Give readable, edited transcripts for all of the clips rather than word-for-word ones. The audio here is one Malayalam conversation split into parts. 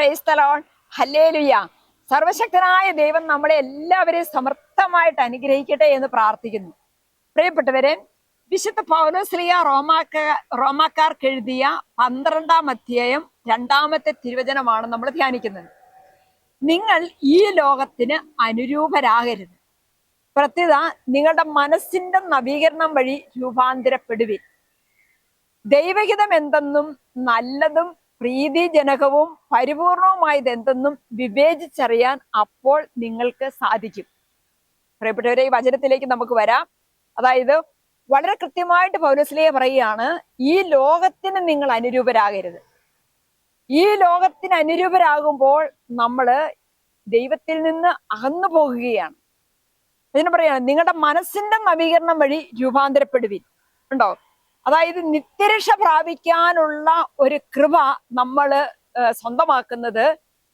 Praise the Lord. ഹല്ലേലൂയ. സർവശക്തനായ ദൈവം നമ്മളെ എല്ലാവരെയും സമർത്ഥമായിട്ട് അനുഗ്രഹിക്കട്ടെ എന്ന് പ്രാർത്ഥിക്കുന്നു. പ്രിയപ്പെട്ടവരെ, വിശുദ്ധ പൗലോസ്ലീഹ റോമാക്കാർക്ക് എഴുതിയ 12-ാം അധ്യായം 2-ാമത്തെ തിരുവചനമാണ് നമ്മൾ ധ്യാനിക്കുന്നത്. നിങ്ങൾ ഈ ലോകത്തിന് അനുരൂപരാകരുത്, പ്രത്യുത നിങ്ങളുടെ മനസ്സിന്റെ നവീകരണം വഴി രൂപാന്തരപ്പെടുവിൻ. ദൈവഹിതം എന്തെന്നും നല്ലതും പ്രീതിജനകവും പരിപൂർണവുമായത് എന്തെന്നും വിവേചിച്ചറിയാൻ അപ്പോൾ നിങ്ങൾക്ക് സാധിക്കും. പ്രിയപ്പെട്ടവരെ, ഈ വചനത്തിലേക്ക് നമുക്ക് വരാം. അതായത് വളരെ കൃത്യമായിട്ട് പൗലോസ്ലീഹ പറയുകയാണ്, ഈ ലോകത്തിന് നിങ്ങൾ അനുരൂപരാകരുത്. ഈ ലോകത്തിന് അനുരൂപരാകുമ്പോൾ നമ്മള് ദൈവത്തിൽ നിന്ന് അകന്നു പോകുകയാണ്. അതിന് പറയാണ്, നിങ്ങളുടെ മനസ്സിന്റെ നവീകരണം വഴി രൂപാന്തരപ്പെടുവിൻ. ഉണ്ടോ? അതായത് നിത്യരക്ഷ പ്രാപിക്കാനുള്ള ഒരു കൃപ നമ്മൾ സ്വന്തമാക്കുന്നത്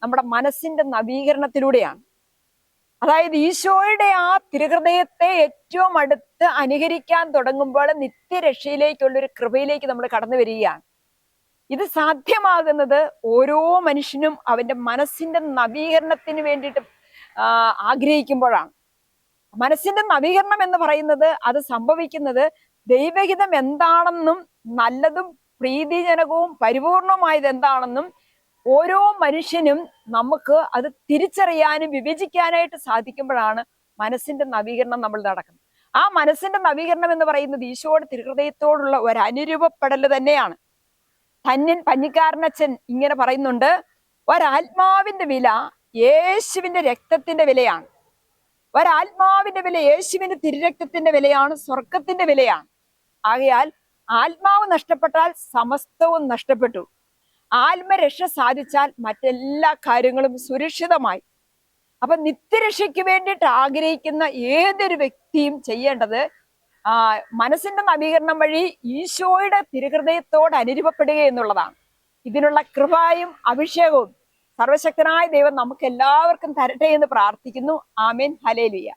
നമ്മുടെ മനസ്സിന്റെ നവീകരണത്തിലൂടെയാണ്. അതായത് ഈശോയുടെ ആ തിരുഹൃദയത്തെ ഏറ്റവും അടുത്ത് അനുകരിക്കാൻ തുടങ്ങുമ്പോൾ നിത്യരക്ഷയിലേക്കുള്ളൊരു കൃപയിലേക്ക് നമ്മൾ കടന്നു വരികയാണ്. ഇത് സാധ്യമാകുന്നത് ഓരോ മനുഷ്യനും അവന്റെ മനസ്സിന്റെ നവീകരണത്തിന് വേണ്ടിയിട്ട് ആഗ്രഹിക്കുമ്പോഴാണ്. മനസ്സിന്റെ നവീകരണം എന്ന് പറയുന്നത് അത് സംഭവിക്കുന്നത് ദൈവഹിതം എന്താണെന്നും നല്ലതും പ്രീതിജനകവും പരിപൂർണമായത് എന്താണെന്നും ഓരോ മനുഷ്യനും നമുക്ക് അത് തിരിച്ചറിയാനും വിവേചിക്കാനായിട്ട് സാധിക്കുമ്പോഴാണ് മനസ്സിന്റെ നവീകരണം നമ്മൾ നടക്കുന്നത്. ആ മനസ്സിന്റെ നവീകരണം എന്ന് പറയുന്നത് ഈശോയുടെ തിരുഹൃദയത്തോടുള്ള ഒരു അനുരൂപപ്പെടൽ തന്നെയാണ്. ധന്യൻ പഞ്ഞിക്കാരനച്ഛൻ ഇങ്ങനെ പറയുന്നുണ്ട്, ഒരാത്മാവിന്റെ വില യേശുവിന്റെ രക്തത്തിന്റെ വിലയാണ്. ഒരാത്മാവിന്റെ വില യേശുവിന്റെ തിരുരക്തത്തിന്റെ വിലയാണ്, സ്വർഗത്തിന്റെ വിലയാണ്. ആകയാൽ ആത്മാവ് നഷ്ടപ്പെട്ടാൽ സമസ്തവും നഷ്ടപ്പെട്ടു. ആത്മരക്ഷ സാധിച്ചാൽ മറ്റെല്ലാ കാര്യങ്ങളും സുരക്ഷിതമായി. അപ്പൊ നിത്യരക്ഷയ്ക്ക് വേണ്ടിയിട്ട് ആഗ്രഹിക്കുന്ന ഏതൊരു വ്യക്തിയും ചെയ്യേണ്ടത് മനസ്സിന്റെ നവീകരണം വഴി ഈശോയുടെ തിരുഹൃദയത്തോട് അനുരൂപപ്പെടുക എന്നുള്ളതാണ്. ഇതിനുള്ള കൃപയും അഭിഷേകവും സർവശക്തനായ ദൈവം നമുക്ക് എല്ലാവർക്കും തരട്ടെ എന്ന് പ്രാർത്ഥിക്കുന്നു. ആമേൻ. ഹല്ലേലൂയ.